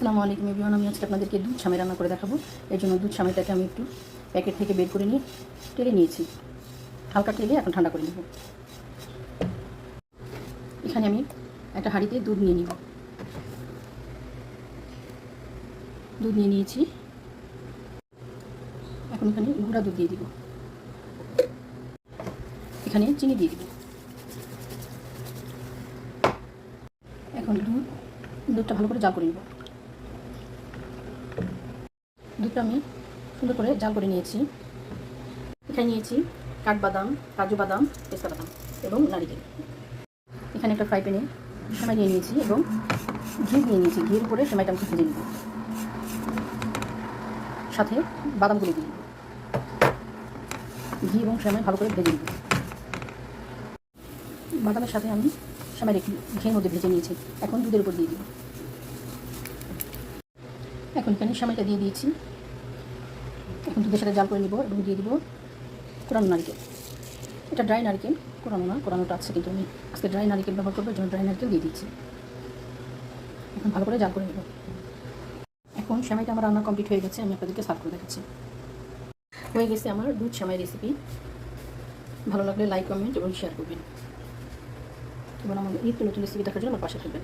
আসসালামু আলাইকুম এভরিওয়ান। আমি আজকে আপনাদেরকে দুধ সামাই রান্না করে দেখাবো। এর জন্য দুধ সামাইটাকে আমি একটু প্যাকেট থেকে বের করে নিয়ে টেলে নিয়েছি। হালকা টেলে এখন ঠান্ডা করে নেব। এখানে আমি একটা হাঁড়িতে দুধ নিয়ে নিব। দুধ নিয়ে নিয়েছি। এখন এখানে গুঁড়া দুধ দিয়ে দিব। এখানে চিনি দিয়ে দিব। এখন দুধটা ভালো করে জাল করে নেব। দুধটা আমি সুন্দর করে জাল করে নিয়েছি। এখানে নিয়েছি কাঠবাদাম, কাজু বাদাম, পেস্তা বাদাম এবং নারিকেল। এখানে একটা ফ্রাই প্যানে সেমাই নিয়ে নিয়েছি এবং ঘি দিয়ে নিয়েছি। ঘির উপরে সেমাইটা আমি ভেজে নেব। সাথে বাদামগুলো দিয়ে নেব। ঘি এবং সেমাই ভালো করে ভেজে নেব। বাদামের সাথে আমি সেমাই রেখে ঘিয়ের মধ্যে ভেজে নিয়েছি। এখন দুধের উপর দিয়ে দিব। এখন এখানে সেমাইটা দিয়ে দিয়েছি। এখন দুধের সাথে জাল করে নিব এবং দিয়ে দিব কোরানো নারকেল। এটা ড্রাই নারকেল, কোরানো না, কোরানোটা আছে কিন্তু আমি আজকে ড্রাই নারকেল ব্যবহার করবো, এর জন্য ড্রাই নারকেল দিয়ে দিচ্ছি। এখন ভালো করে জাল করে নেব। এখন সেমাইটা আমার রান্না কমপ্লিট হয়ে গেছে। আমি আপনাদেরকে সার্ভ করে দেখাচ্ছি। হয়ে গেছে আমার দুধ সেমাই রেসিপি। ভালো লাগলে লাইক, কমেন্ট এবং শেয়ার করবেন এবং আমার নিত্য নতুন রেসিপি দেখার জন্য আমার পাশে থাকবেন।